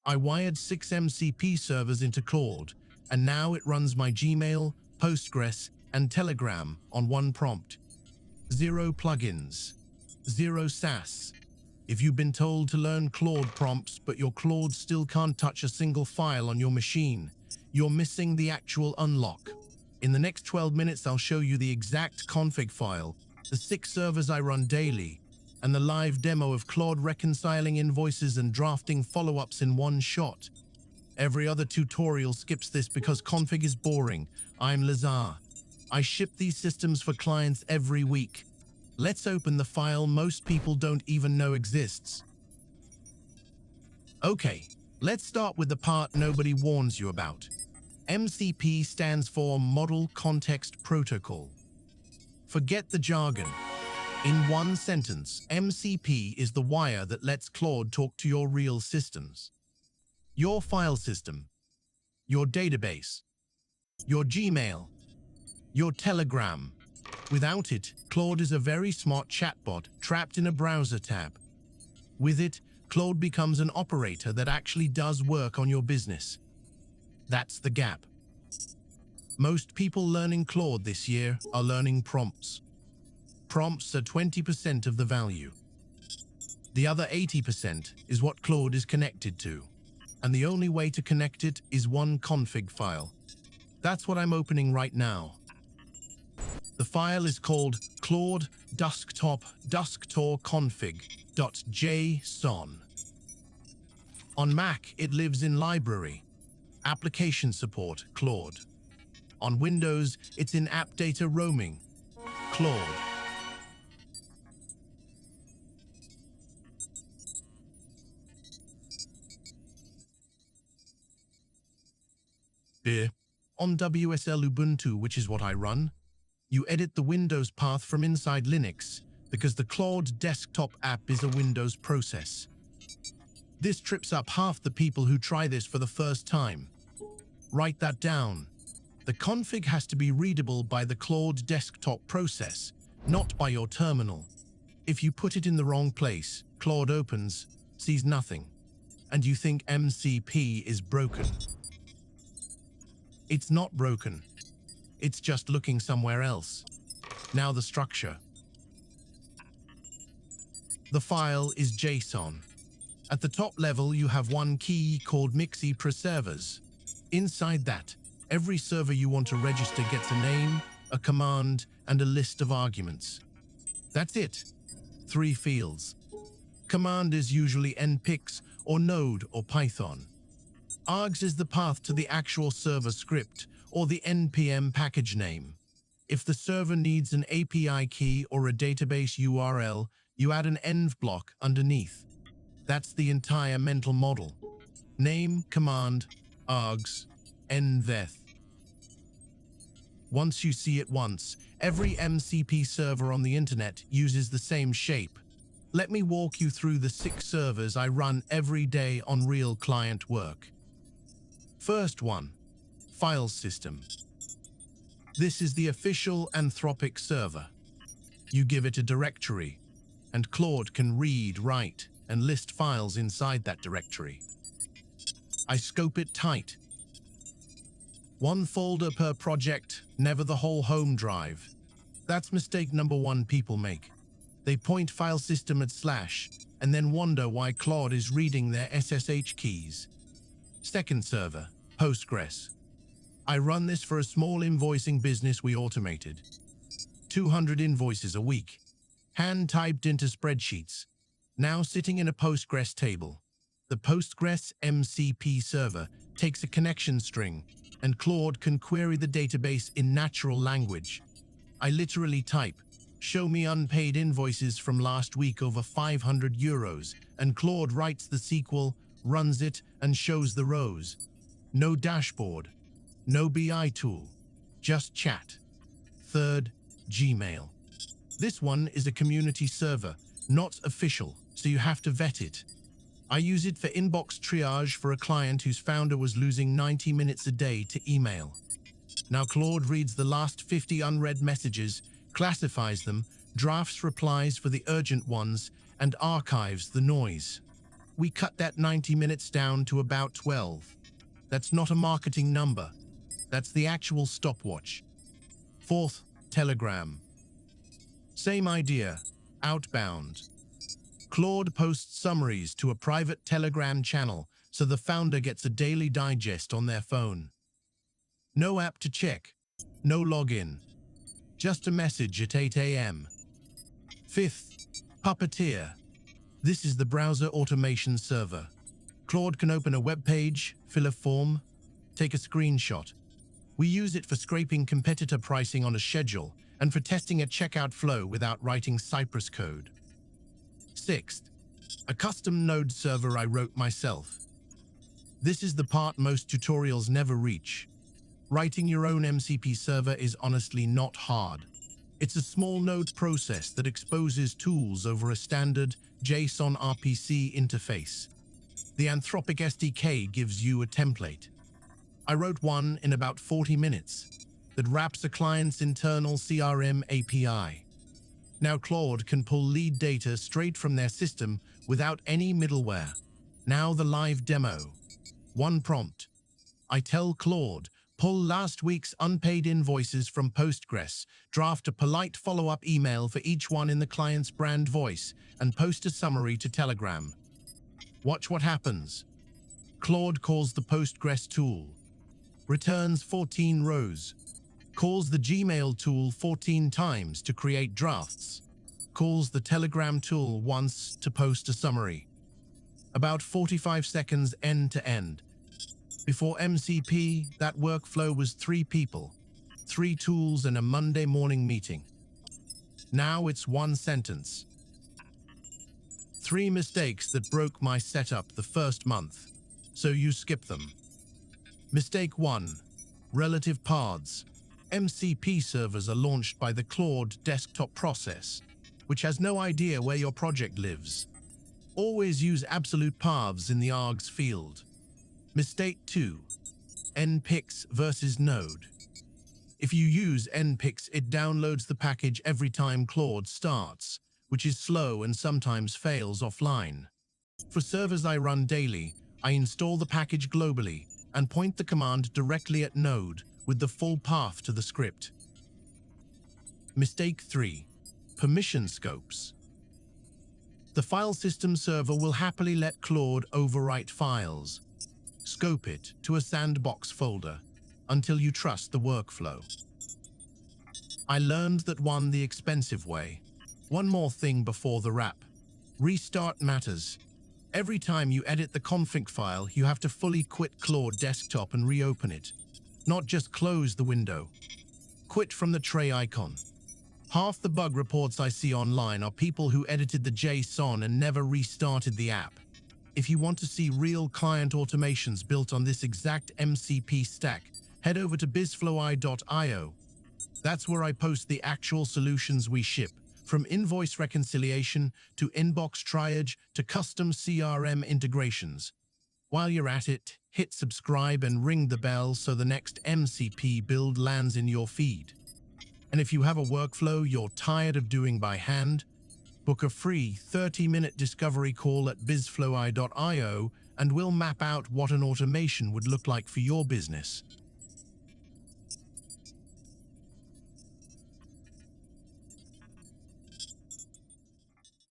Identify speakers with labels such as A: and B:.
A: I wired 6 MCP servers into Claude, and now it runs my Gmail, Postgres, and Telegram on one prompt. 0 plugins. 0 SaaS. If you've been told to learn Claude prompts, but your Claude still can't touch a single file on your machine, you're missing the actual unlock. In the next 12 minutes, I'll show you the exact config file, the 6 servers I run daily, and the live demo of Claude reconciling invoices and drafting follow-ups in one shot. Every other tutorial skips this because config is boring. I'm Lazar. I ship these systems for clients every week. Let's open the file most people don't even know exists. Okay, let's start with the part nobody warns you about. MCP stands for Model Context Protocol. Forget the jargon. In one sentence, MCP is the wire that lets Claude talk to your real systems. Your file system, your database, your Gmail, your Telegram. Without it, Claude is a very smart chatbot trapped in a browser tab. With it, Claude becomes an operator that actually does work on your business. That's the gap. Most people learning Claude this year are learning prompts. Prompts are 20% of the value. The other 80% is what Claude is connected to. And the only way to connect it is one config file. That's what I'm opening right now. The file is called Claude Desktop config.json. On Mac, it lives in Library, Application Support, Claude. On Windows, it's in App Data Roaming, Claude. Here, on WSL Ubuntu, which is what I run, you edit the Windows path from inside Linux because the Claude desktop app is a Windows process. This trips up half the people who try this for the first time. Write that down. The config has to be readable by the Claude desktop process, not by your terminal. If you put it in the wrong place, Claude opens, sees nothing, and you think MCP is broken. It's not broken. It's just looking somewhere else. Now the structure. The file is JSON. At the top level, you have one key called Mixi Preservers. Inside that, every server you want to register gets a name, a command, and a list of arguments. That's it. 3 fields. Command is usually npix or Node or Python. Args is the path to the actual server script or the npm package name. If the server needs an API key or a database URL, you add an env block underneath. That's the entire mental model. Name, command, args, enveth. Once you see it once, every MCP server on the internet uses the same shape. Let me walk you through the 6 servers I run every day on real client work. First one, file system. This is the official Anthropic server. You give it a directory, and Claude can read, write, and list files inside that directory. I scope it tight. 1 folder per project, never the whole home drive. That's mistake number 1 people make. They point file system at / and then wonder why Claude is reading their SSH keys. Second server, Postgres. I run this for a small invoicing business we automated. 200 invoices a week, hand-typed into spreadsheets, now sitting in a Postgres table. The Postgres MCP server takes a connection string, and Claude can query the database in natural language. I literally type, "Show me unpaid invoices from last week over €500, and Claude writes the SQL, runs it, and shows the rows. No dashboard, no BI tool, just chat. Third, Gmail. This one is a community server, not official, so you have to vet it. I use it for inbox triage for a client whose founder was losing 90 minutes a day to email. Now Claude reads the last 50 unread messages, classifies them, drafts replies for the urgent ones, and archives the noise. we cut that 90 minutes down to about 12. That's not a marketing number. That's the actual stopwatch. Fourth, Telegram. Same idea, outbound. Claude posts summaries to a private Telegram channel so the founder gets a daily digest on their phone. No app to check, no login, just a message at 8 a.m. Fifth, Puppeteer. This is the browser automation server. Claude can open a web page, fill a form, take a screenshot. We use it for scraping competitor pricing on a schedule and for testing a checkout flow without writing Cypress code. Sixth, a custom node server I wrote myself. This is the part most tutorials never reach. Writing your own MCP server is honestly not hard. It's a small node process that exposes tools over a standard JSON RPC interface. The Anthropic SDK gives you a template. I wrote one in about 40 minutes that wraps a client's internal CRM API. Now Claude can pull lead data straight from their system without any middleware. Now the live demo. One prompt. I tell Claude, pull last week's unpaid invoices from Postgres, draft a polite follow-up email for each one in the client's brand voice, and post a summary to Telegram. Watch what happens. Claude calls the Postgres tool, returns 14 rows, calls the Gmail tool 14 times to create drafts, calls the Telegram tool once to post a summary. About 45 seconds end to end. Before MCP, that workflow was 3 people, 3 tools and a Monday morning meeting. Now it's 1 sentence. 3 mistakes that broke my setup the first month, so you skip them. Mistake 1. Relative paths. MCP servers are launched by the Claude desktop process, which has no idea where your project lives. Always use absolute paths in the args field. Mistake 2. npix versus node. If you use npix, it downloads the package every time Claude starts, which is slow and sometimes fails offline. For servers I run daily, I install the package globally and point the command directly at node with the full path to the script. Mistake 3. Permission scopes. The file system server will happily let Claude overwrite files. Scope it to a sandbox folder until you trust the workflow. I learned that one the expensive way. One more thing before the wrap. Restart matters. Every time you edit the config file, you have to fully quit Claude desktop and reopen it. Not just close the window. Quit from the tray icon. Half the bug reports I see online are people who edited the JSON and never restarted the app. If you want to see real client automations built on this exact MCP stack, head over to BizflowAI.io. That's where I post the actual solutions we ship, from invoice reconciliation to inbox triage to custom CRM integrations. While you're at it, hit subscribe and ring the bell so the next MCP build lands in your feed. And if you have a workflow you're tired of doing by hand, book a free 30-minute discovery call at BizflowAI.io and we'll map out what an automation would look like for your business.